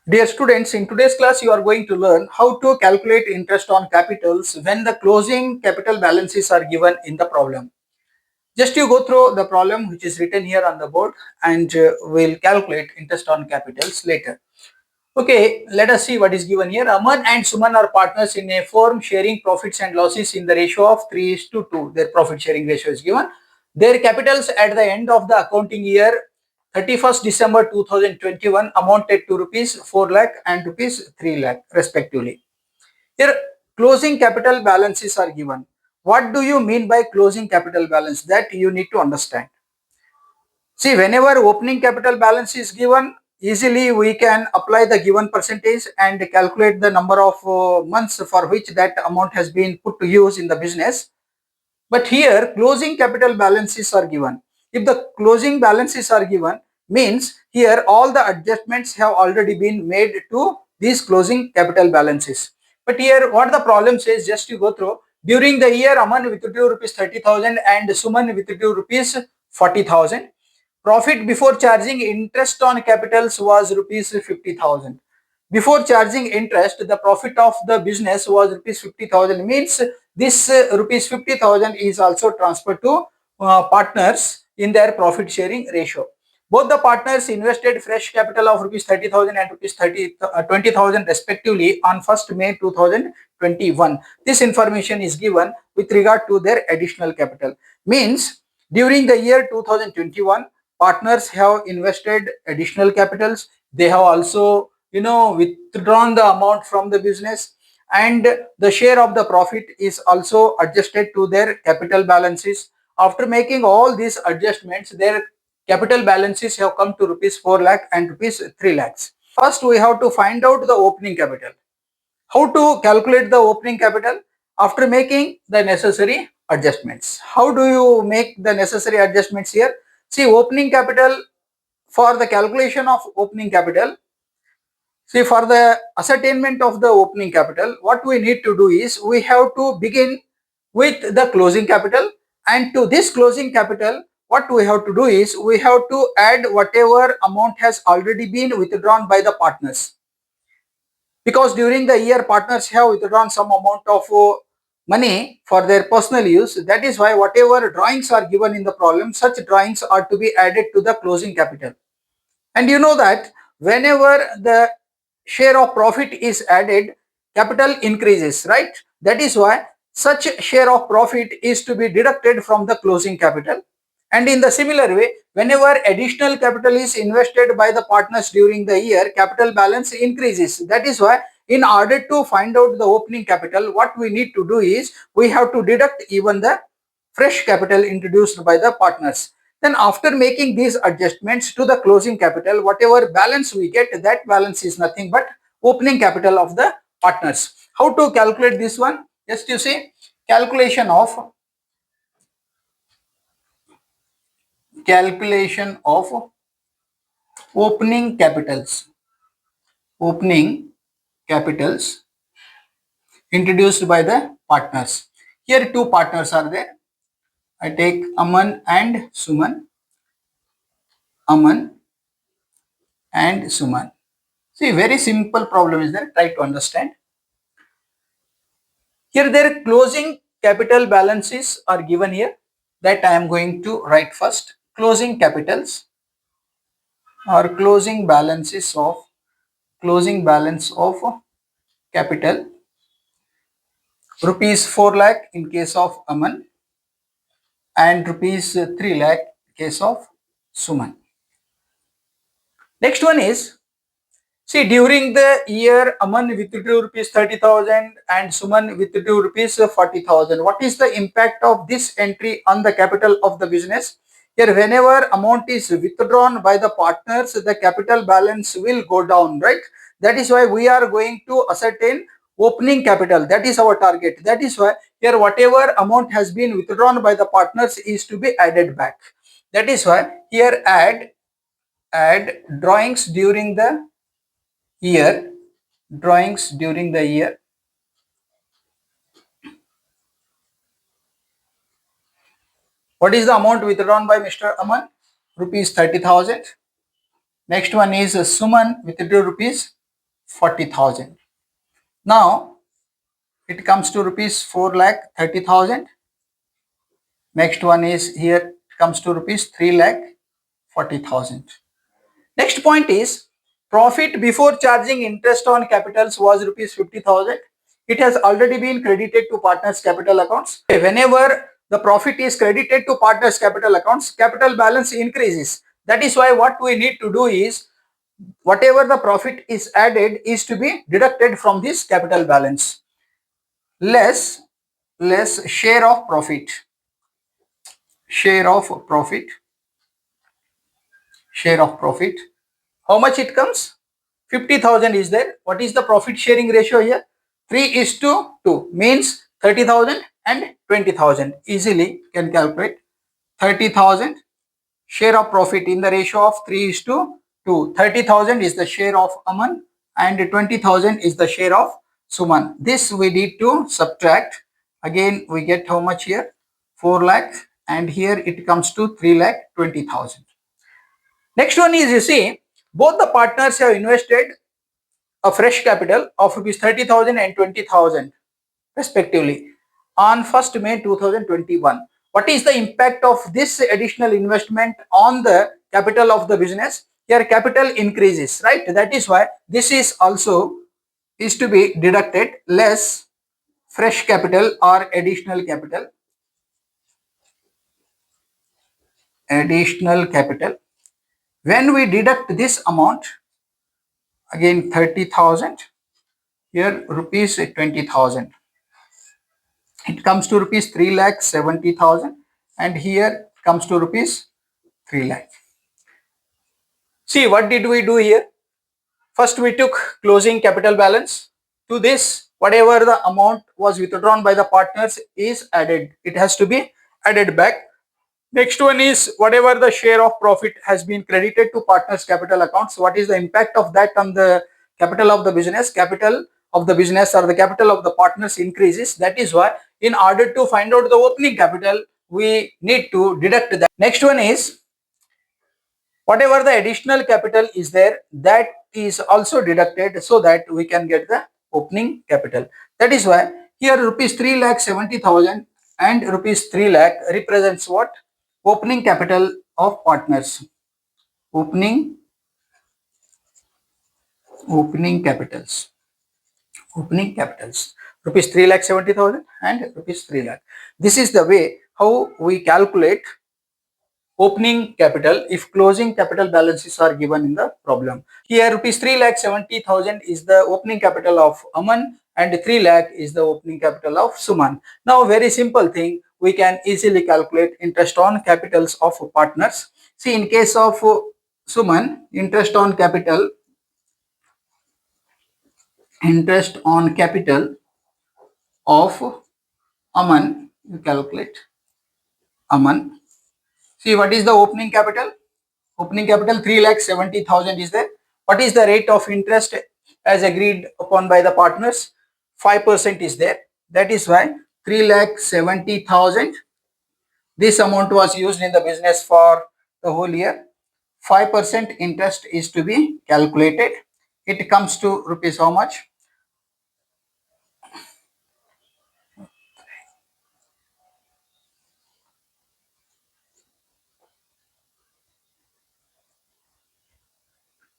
Dear students, in today's class you are going to learn how to calculate interest on capitals when the closing capital balances are given in the problem. Just you go through the problem which is written here on the board and we'll calculate interest on capitals later. Okay, let us see what is given here. Aman and Suman are partners in a firm sharing profits and losses in the ratio of 3:2. Their profit sharing ratio is given. Their capitals at the end of the accounting year 31st December 2021 amounted to rupees 4 lakh and rupees 3 lakh respectively. Here closing capital balances are given. What do you mean by closing capital balance? That you need to understand. See, whenever opening capital balance is given, easily we can apply the given percentage and calculate the number of months for which that amount has been put to use in the business. But here closing capital balances are given. If the closing balances are given, means here all the adjustments have already been made to these closing capital balances. But here what the problem says, just to go through, during the year Aman withdrew rupees 30,000 and Suman withdrew rupees 40,000. Profit before charging interest on capitals was rupees 50,000. Before charging interest, the profit of the business was rupees 50,000. Means this rupees 50,000 is also transferred to partners in their profit sharing ratio. Both the partners invested fresh capital of rupees 30,000 and rupees 20,000 respectively on 1st May 2021. This information is given with regard to their additional capital. Means during the year 2021, partners have invested additional capitals. They have also withdrawn the amount from the business, and the share of the profit is also adjusted to their capital balances. After making all these adjustments, their capital balances have come to rupees 4 lakh and rupees 3 lakhs. First we have to find out the opening capital. How to calculate the opening capital? After making the necessary adjustments. How do you make the necessary adjustments here? See, opening capital, for the calculation of opening capital, see, for the ascertainment of the opening capital, what we need to do is we have to begin with the closing capital, and to this closing capital, what we have to do is we have to add whatever amount has already been withdrawn by the partners. Because during the year partners have withdrawn some amount of money for their personal use. That is why whatever drawings are given in the problem, such drawings are to be added to the closing capital. And you know that whenever the share of profit is added, capital increases, right? That is why such share of profit is to be deducted from the closing capital. And in the similar way, whenever additional capital is invested by the partners during the year, capital balance increases. That is why in order to find out the opening capital, what we need to do is we have to deduct even the fresh capital introduced by the partners. Then after making these adjustments to the closing capital, whatever balance we get, that balance is nothing but opening capital of the partners. How to calculate this one? Just you see, calculation of opening capitals. Opening capitals introduced by the partners. Here two partners are there. I take Aman and Suman. Aman and Suman. See, very simple problem is there. Try to understand. Here their closing capital balances are given here. That I am going to write first. Closing capitals or closing balance of capital, rupees 4 lakh in case of Aman and rupees 3 lakh in case of Suman. Next one is, see, during the year Aman withdrew rupees 30,000 and Suman withdrew rupees 40,000. What is the impact of this entry on the capital of the business? Here, whenever amount is withdrawn by the partners, the capital balance will go down, right? That is why we are going to ascertain opening capital. That is our target. That is why here whatever amount has been withdrawn by the partners is to be added back. That is why here add drawings during the year. Drawings during the year. What is the amount withdrawn by Mr. Aman? Rupees 30,000. Next one is Suman withdrew rupees 40,000. Now it comes to rupees 4,30,000. Next one is here comes to rupees 3,40,000. Next point is profit before charging interest on capitals was rupees 50,000. It has already been credited to partners capital accounts. Whenever the profit is credited to partners capital accounts, capital balance increases. That is why what we need to do is whatever the profit is added is to be deducted from this capital balance. Less share of profit. Share of profit. Share of profit. How much it comes? 50,000 is there. What is the profit sharing ratio here? 3:2 means 30,000 and 20,000. Easily can calculate 30,000 share of profit in the ratio of 3:2. 30,000 is the share of Aman and 20,000 is the share of Suman. This we need to subtract. Again, we get how much here? 4 lakh, and here it comes to 3,20,000. Next one is, you see, both the partners have invested a fresh capital of rupees 30,000 and 20,000 respectively on 1st May 2021. What is the impact of this additional investment on the capital of the business? Here capital increases, right? That is why this is also is to be deducted less fresh capital or additional capital. Additional capital. When we deduct this amount, again 30,000, here rupees 20,000. It comes to rupees 3,70,000 and here comes to rupees 3 lakh. See, what did we do here? First we took closing capital balance. To this, whatever the amount was withdrawn by the partners is added. It has to be added back. Next one is whatever the share of profit has been credited to partners capital accounts. What is the impact of that on the capital of the business? Capital of the business or the capital of the partners increases. That is why in order to find out the opening capital, we need to deduct that. Next one is whatever the additional capital is there, that is also deducted so that we can get the opening capital. That is why here rupees 3,70,000 and rupees 3 lakh represents what? Opening capital of partners. Opening capitals. Opening capitals. Rupees 3,70,000 and rupees 3 lakh. This is the way how we calculate opening capital if closing capital balances are given in the problem. Here rupees 3,70,000 is the opening capital of Aman and 3 lakh is the opening capital of Suman. Now very simple thing, we can easily calculate interest on capitals of partners. See, in case of Suman, interest on capital of Aman, you calculate Aman. See, what is the opening capital? Opening capital 3,70,000 is there. What is the rate of interest as agreed upon by the partners? 5% is there. That is why 3,70,000. This amount was used in the business for the whole year. 5% interest is to be calculated. It comes to rupees how much?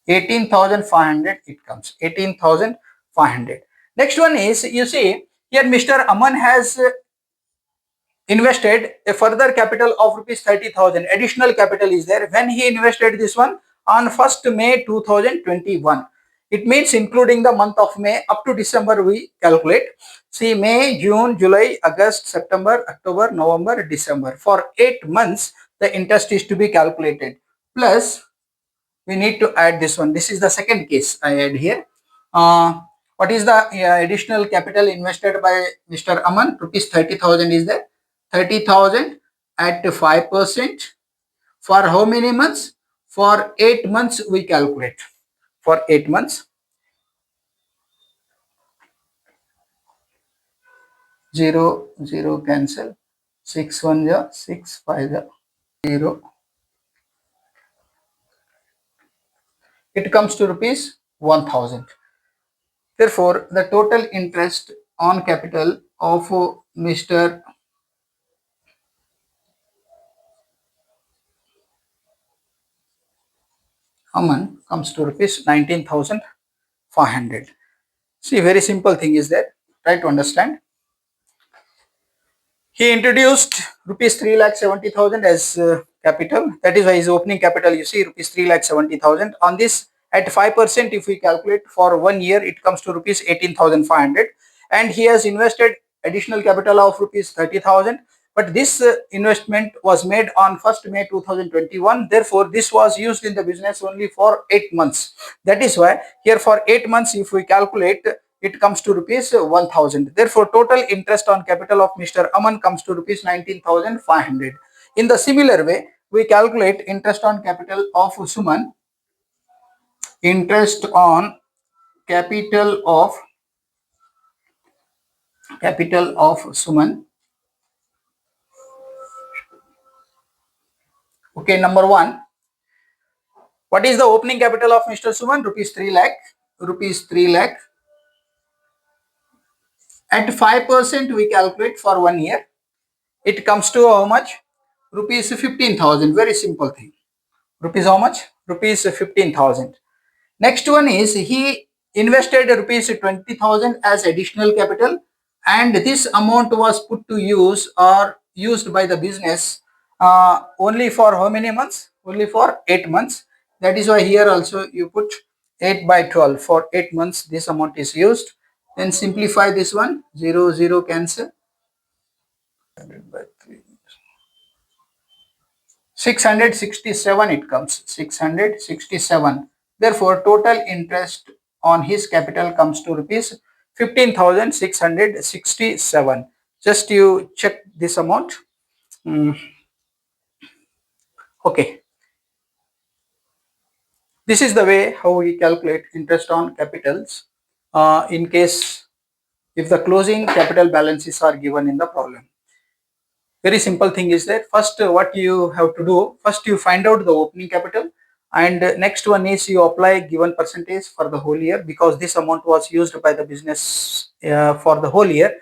18,500 it comes. 18,500. Next one is, you see, here Mr. Aman has invested a further capital of rupees 30,000. Additional capital is there. When he invested this one on 1st May 2021. It means including the month of May up to December we calculate. See, May, June, July, August, September, October, November, December. For 8 months, the interest is to be calculated. Plus, we need to add this one. This is the second case I add here. What is the additional capital invested by Mr. Aman? Rupees 30,000 is there. 30,000 at 5%. For how many months? For 8 months we calculate. For 8 months. 0, 0 cancel. 6, 1, 0, 6, 5, 0. It comes to rupees 1,000. Therefore, the total interest on capital of Mr. Aman comes to rupees 19,500. See, very simple thing is there. Try to understand. He introduced rupees 3,70,000 as capital. That is why his opening capital, you see, rupees 3,70,000. On this, at 5%, if we calculate for 1 year, it comes to rupees 18,500. And he has invested additional capital of rupees 30,000. But this investment was made on 1st May 2021. Therefore, this was used in the business only for 8 months. That is why here for 8 months, if we calculate, it comes to rupees 1,000. Therefore, total interest on capital of Mr. Aman comes to rupees 19,500. In the similar way, we calculate interest on capital of Suman. Interest on capital of Suman. Okay, number one. What is the opening capital of Mr. Suman? Rupees 3 lakh. Rupees 3 lakh. At 5% we calculate for 1 year. It comes to how much? Rupees 15,000. Very simple thing. Rupees how much? Rupees 15,000. Next one is he invested rupees 20,000 as additional capital, and this amount was put to use or used by the business only for how many months? Only for 8 months. That is why here also you put 8 by 12. For 8 months this amount is used. Then simplify this one. 0, 0 cancel. 667 it comes. 667. Therefore, total interest on his capital comes to rupees 15,667. Just you check this amount. Okay. This is the way how we calculate interest on capitals in case if the closing capital balances are given in the problem. Very simple thing is that first what you have to do, first you find out the opening capital, and next one is you apply given percentage for the whole year because this amount was used by the business for the whole year.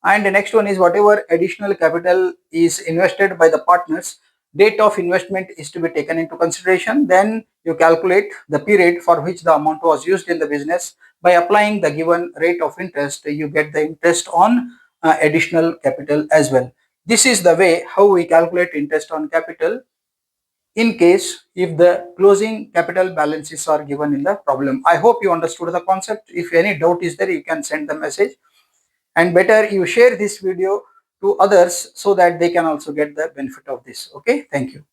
And the next one is whatever additional capital is invested by the partners, date of investment is to be taken into consideration. Then you calculate the period for which the amount was used in the business. By applying the given rate of interest, you get the interest on additional capital as well. This is the way how we calculate interest on capital in case if the closing capital balances are given in the problem. I hope you understood the concept. If any doubt is there, you can send the message. And better you share this video to others so that they can also get the benefit of this. Okay, thank you.